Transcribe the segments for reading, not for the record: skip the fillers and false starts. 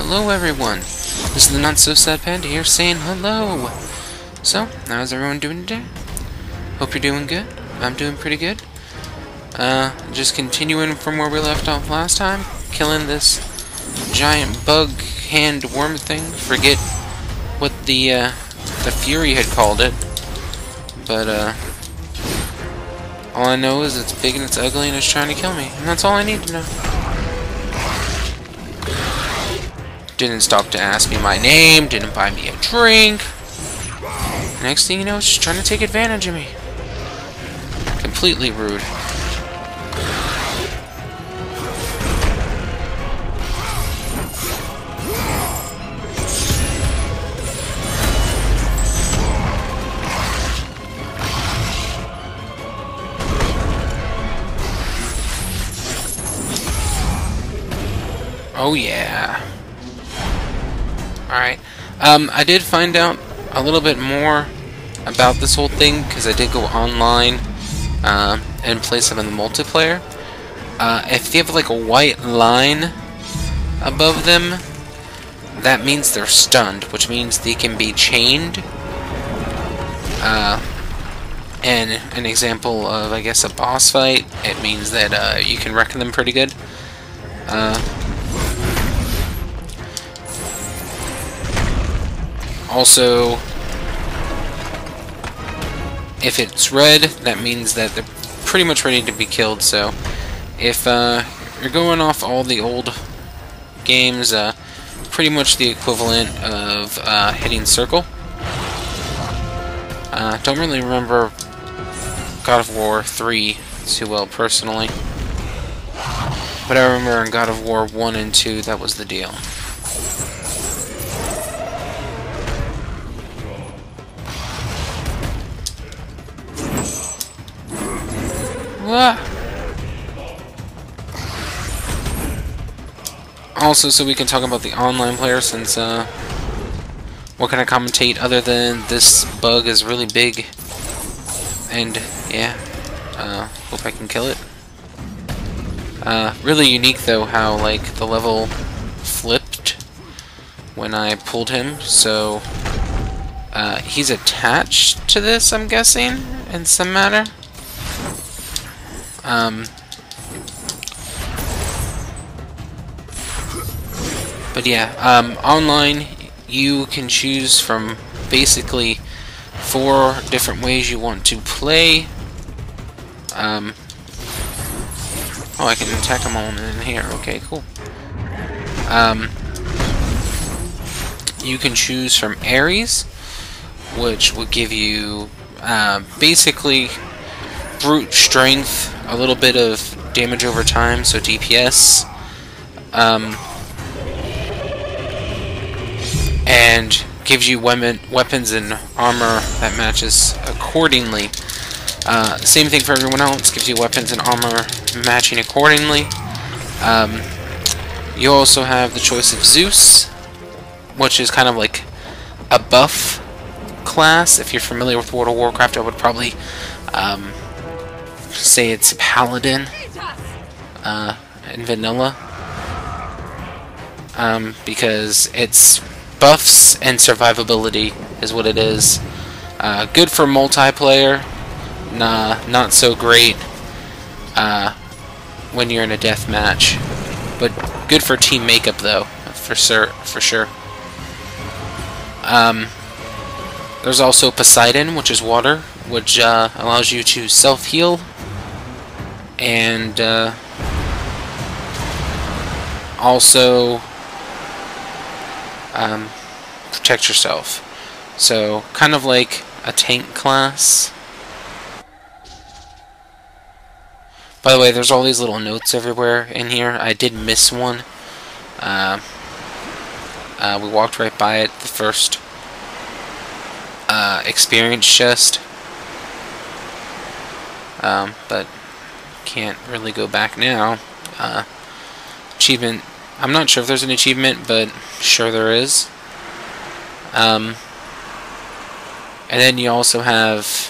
Hello everyone, this is the TheNotSoSadPanda here saying hello. So, how's everyone doing today? Hope you're doing good. I'm doing pretty good. Just continuing from where we left off last time, killing this giant bug hand worm thing. Forget what the Fury had called it, but all I know is it's big and it's ugly and it's trying to kill me, and that's all I need to know. Didn't stop to ask me my name, didn't buy me a drink. Next thing you know, it's just trying to take advantage of me. Completely rude. Oh yeah. Alright. I did find out a little bit more about this whole thing, because I did go online and play some in the multiplayer. If they have like a white line above them, that means they're stunned, which means they can be chained. And an example of, I guess, a boss fight, it means that you can wreck them pretty good. Also, if it's red, that means that they're pretty much ready to be killed. So, if you're going off all the old games, pretty much the equivalent of hitting circle. Don't really remember God of War 3 too well personally, but I remember in God of War 1 and 2 that was the deal. Also, so we can talk about the online player, since what can I commentate other than this bug is really big, and yeah, hope I can kill it. Really unique though how like the level flipped when I pulled him, so he's attached to this, I'm guessing, in some manner. But yeah, online you can choose from basically 4 different ways you want to play. Oh, I can attack them all in here. Okay, cool. You can choose from Ares, which will give you basically brute strength, a little bit of damage over time, so DPS, and gives you weapons and armor that matches accordingly. Same thing for everyone else, gives you weapons and armor matching accordingly. You also have the choice of Zeus, which is kind of like a buff class. If you're familiar with World of Warcraft, I would probably say it's Paladin in vanilla, because it's buffs and survivability is what it is. Good for multiplayer, not so great when you're in a death match, but good for team makeup though, for sure. There's also Poseidon, which is water, which allows you to self-heal and also protect yourself. So, kind of like a tank class. By the way, there's all these little notes everywhere in here. I did miss one. We walked right by it, the first experience chest. But can't really go back now. Achievement, I'm not sure if there's an achievement, but sure there is. And then you also have,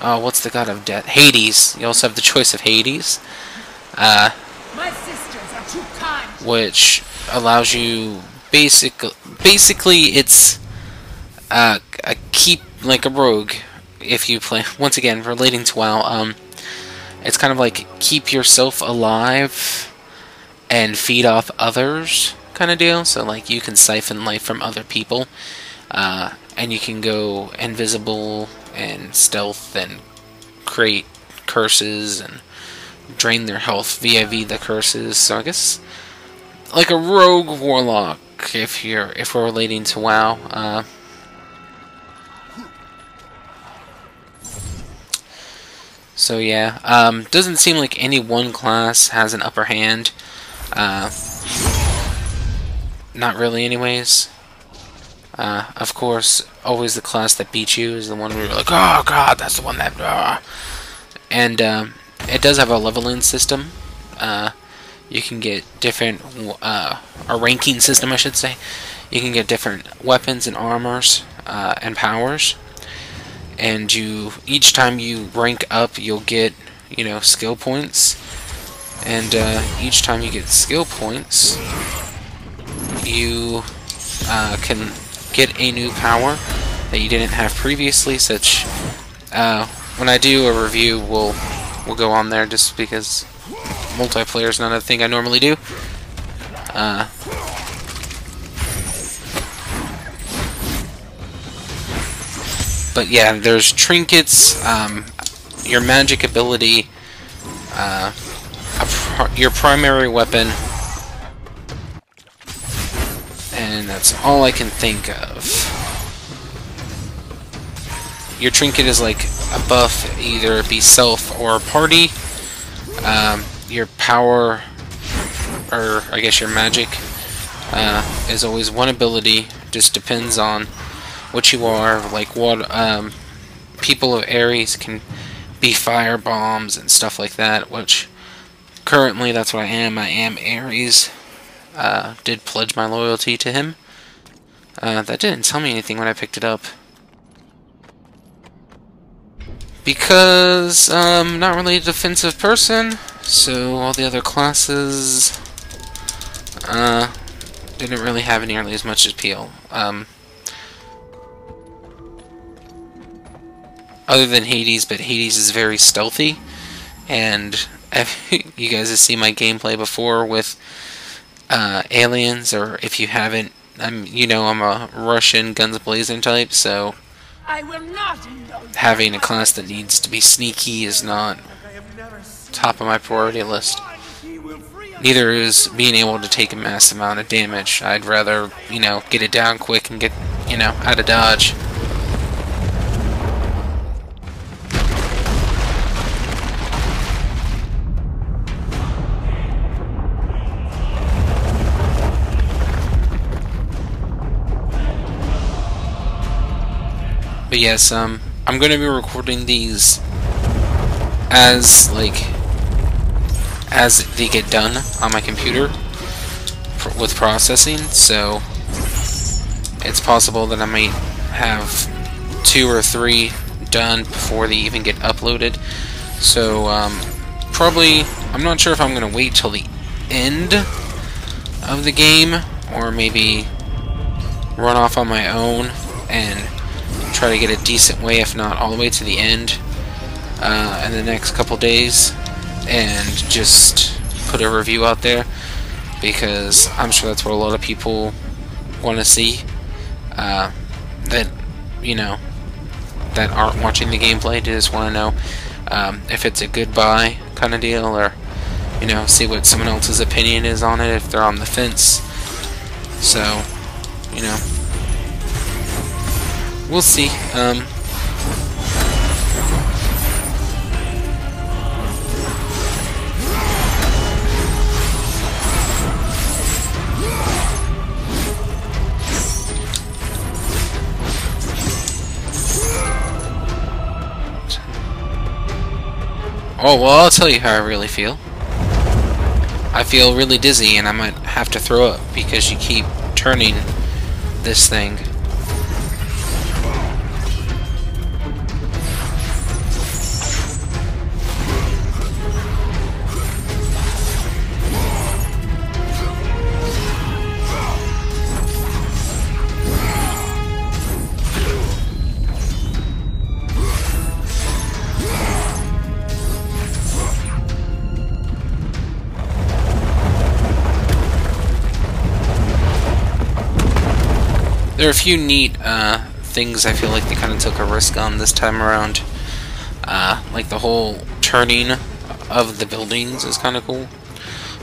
what's the god of death? Hades. You also have the choice of Hades. My sisters are too kind. Which allows you basically it's a keep like a rogue. If you play, once again relating to WoW, it's kind of like keep yourself alive and feed off others kind of deal. So like you can siphon life from other people, and you can go invisible and stealth and create curses and drain their health via the curses. So I guess like a rogue warlock if we're relating to WoW. So yeah, doesn't seem like any one class has an upper hand. Not really anyways. Of course, always the class that beats you is the one where you're like, oh god, that's the one that... And it does have a leveling system. You can get different... a ranking system, I should say. You can get different weapons and armors and powers. And each time you rank up, you'll get, skill points. And each time you get skill points, you can get a new power that you didn't have previously. Such when I do a review, we'll go on there just because multiplayer is not a thing I normally do. But yeah, there's trinkets, your magic ability, your primary weapon, and that's all I can think of. Your trinket is like a buff, either it be self or party. Your power, or I guess your magic, is always one ability, just depends on what you are. Like what people of Ares can be fire bombs and stuff like that, which currently that's what I am. I am Ares. Did pledge my loyalty to him. That didn't tell me anything when I picked it up, because I'm not really a defensive person, so all the other classes didn't really have nearly as much appeal. Other than Hades, but Hades is very stealthy, and you guys have seen my gameplay before with aliens, or if you haven't, I'm a Russian guns blazing type, so I will not having a class that needs to be sneaky is not top of my priority list. Neither is being able to take a massive amount of damage. I'd rather, get it down quick and get, out of dodge. But yes, I'm going to be recording these as they get done on my computer with processing, so it's possible that I might have 2 or 3 done before they even get uploaded. So probably, I'm not sure if I'm going to wait till the end of the game, or maybe run off on my own and try to get a decent way, if not all the way to the end, in the next couple days, and just put a review out there, because I'm sure that's what a lot of people want to see, that that aren't watching the gameplay. They just want to know if it's a good buy kind of deal, or see what someone else's opinion is on it if they're on the fence. So we'll see. Oh, well, I'll tell you how I really feel. I feel really dizzy, and I might have to throw up because you keep turning this thing. there are a few neat things I feel like they kind of took a risk on this time around. Like the whole turning of the buildings is kind of cool.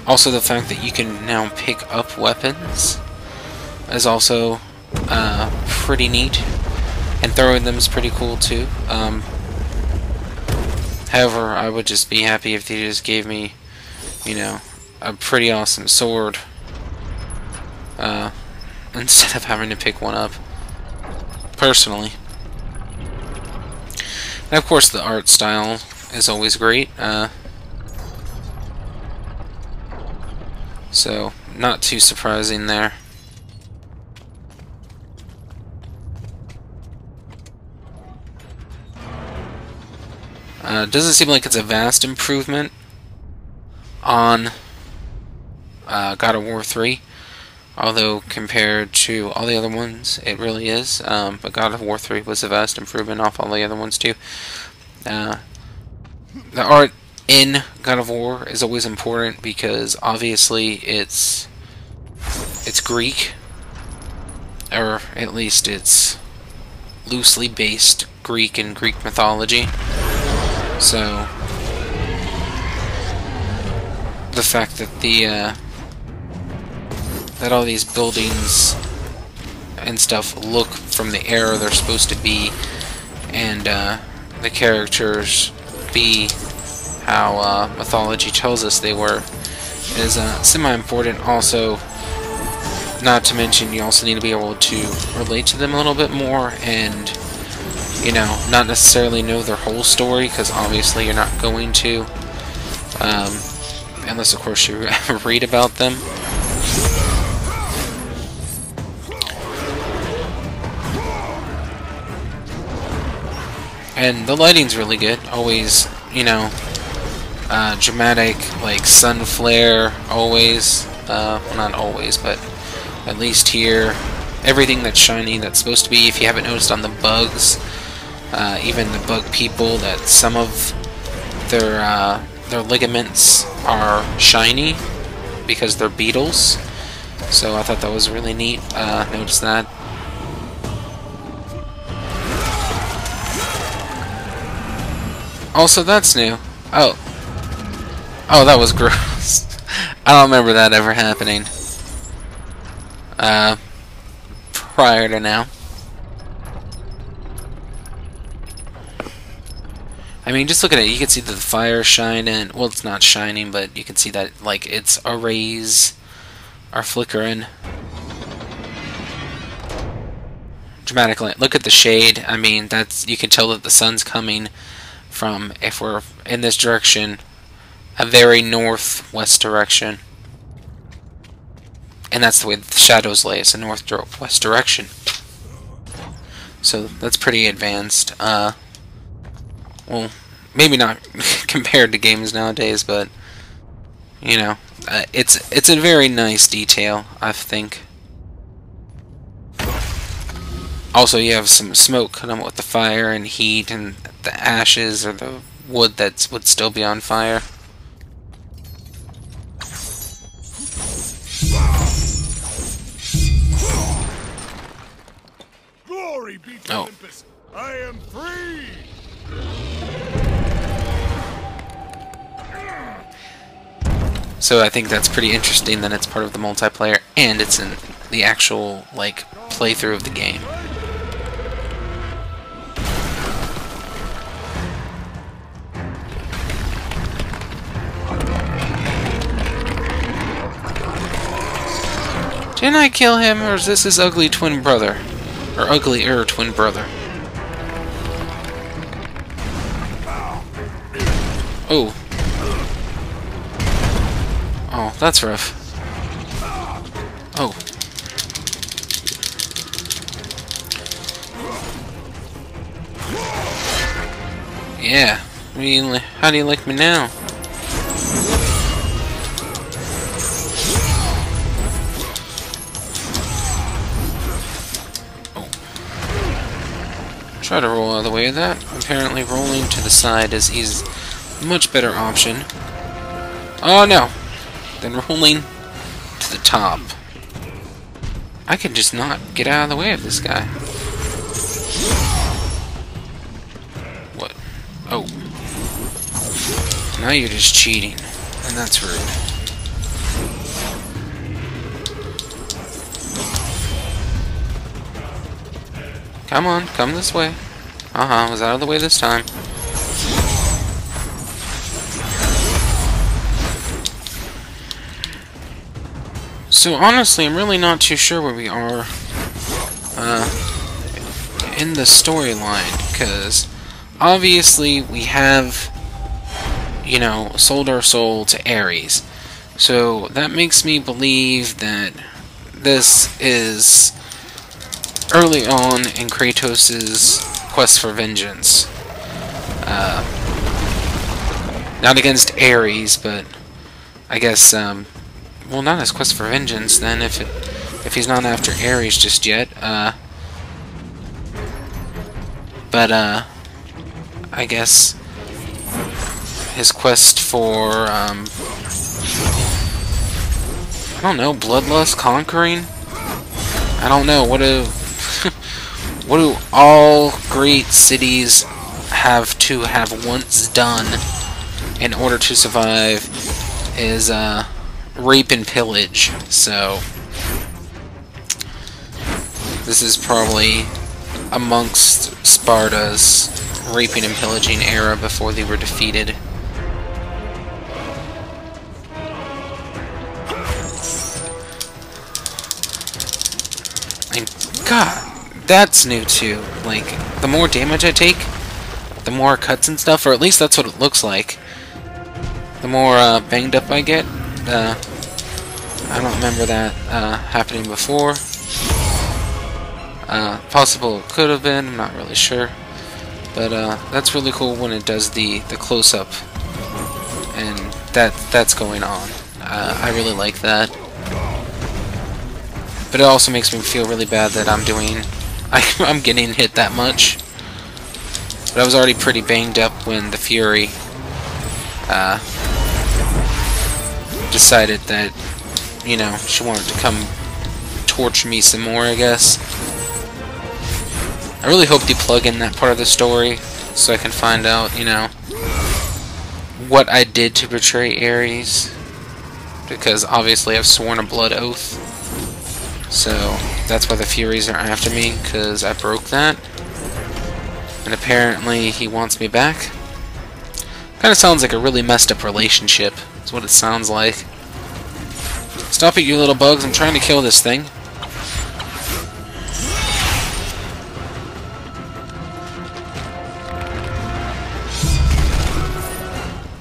Also, the fact that you can now pick up weapons is also pretty neat, and throwing them is pretty cool too. However, I would just be happy if they just gave me, you know, a pretty awesome sword instead of having to pick one up, personally. And of course, the art style is always great. So, not too surprising there. Doesn't seem like it's a vast improvement on God of War 3, although compared to all the other ones, it really is. But God of War 3 was a vast improvement off all the other ones too. The art in God of War is always important because obviously it's Greek, or at least it's loosely based Greek and Greek mythology. So the fact that that all these buildings and stuff look from the era they're supposed to be, and the characters be how mythology tells us they were, is semi-important. Also, not to mention, you also need to be able to relate to them a little bit more, and, you know, not necessarily know their whole story, because obviously you're not going to, unless of course you read about them. And the lighting's really good. Always, you know, dramatic, like sun flare. Always, well, not always, but at least here, everything that's shiny, that's supposed to be. If you haven't noticed on the bugs, even the bug people, that some of their ligaments are shiny because they're beetles. So I thought that was really neat. Notice that. Also, that's new. Oh, that was gross. I don't remember that ever happening prior to now. I mean, just look at it. You can see the fire shining. Well, it's not shining, but you can see that, like, its arrays are flickering. Dramatic light. Look at the shade. I mean, that's, you can tell that the sun's coming from, if we're in this direction, a very northwest direction. And that's the way the shadows lay. It's a northwest direction. So that's pretty advanced. Well, maybe not compared to games nowadays, but you know, it's a very nice detail, I think. Also, you have some smoke coming with the fire and heat and the ashes or the wood that would still be on fire. Glory be to Olympus! I am free! So I think that's pretty interesting that it's part of the multiplayer and it's in the actual, like, playthrough of the game. Didn't I kill him, or is this his ugly twin brother? Or uglier twin brother? Oh. Oh, that's rough. Oh. Yeah. I mean, how do you like me now? Try to roll out of the way of that. Apparently rolling to the side is a much better option. Oh no! Then rolling to the top. I can just not get out of the way of this guy. What? Oh. Now you're just cheating. And that's rude. Come on, come this way. Was out of the way this time. So honestly, I'm really not too sure where we are in the storyline, because obviously we have, you know, sold our soul to Ares. So that makes me believe that this is early on in Kratos' quest for vengeance. Not against Ares, but I guess, well, not his quest for vengeance, then, if he's not after Ares just yet. But, I guess his quest for, I don't know, bloodlust, conquering? I don't know, what do all great cities have to have once done in order to survive is, rape and pillage. So this is probably amongst Sparta's raping and pillaging era before they were defeated. And God, that's new too. Like, the more damage I take, the more cuts and stuff, or at least that's what it looks like. The more banged up I get. I don't remember that happening before. Possible it could have been, I'm not really sure. But that's really cool when it does the close-up. And that's going on. I really like that. But it also makes me feel really bad that I'm getting hit that much. But I was already pretty banged up when the Fury decided that, you know, she wanted to come torch me some more, I guess. I really hope they plug in that part of the story so I can find out, you know, what I did to betray Ares. Because obviously I've sworn a blood oath. So that's why the Furies are after me, because I broke that. And apparently he wants me back. Kind of sounds like a really messed up relationship. That's what it sounds like. Stop it, you little bugs. I'm trying to kill this thing.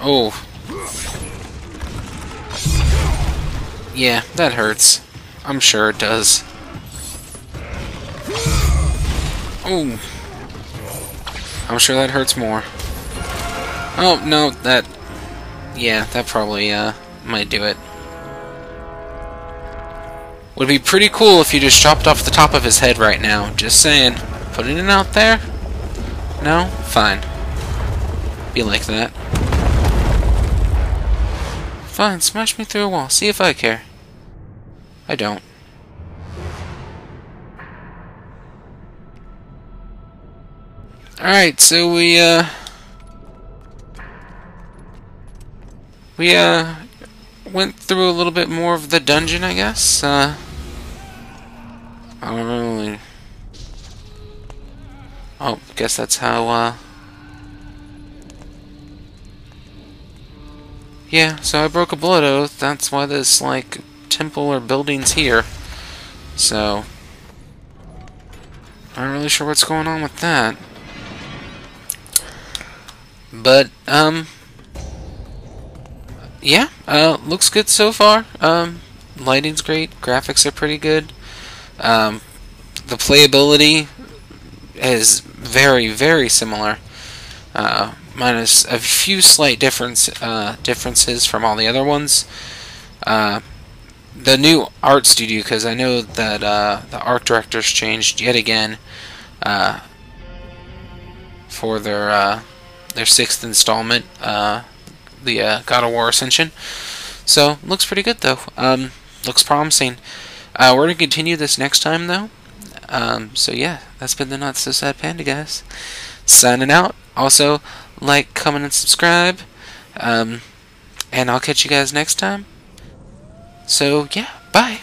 Oh. Yeah, that hurts. I'm sure it does. Oh. I'm sure that hurts more. Oh, no, that... Yeah, that probably, might do it. Would be pretty cool if you just chopped off the top of his head right now. Just saying. Putting it out there? No? Fine. Be like that. Fine, smash me through a wall. See if I care. I don't. Alright, so we went through a little bit more of the dungeon, I guess. I don't really... Oh, guess that's how, Yeah, so I broke a blood oath. That's why this, like, temple or building's here. So... I'm not really sure what's going on with that. But, yeah, looks good so far. Lighting's great, graphics are pretty good. The playability is very, very similar. Minus a few slight differences from all the other ones. The new art studio, because I know that the art directors changed yet again for their 6th installment, the God of War Ascension. So looks pretty good though. Looks promising. We're going to continue this next time, though. So yeah, that's been the Not So Sad Panda, guys. Signing out. Also, like, comment, and subscribe. And I'll catch you guys next time. So yeah, bye.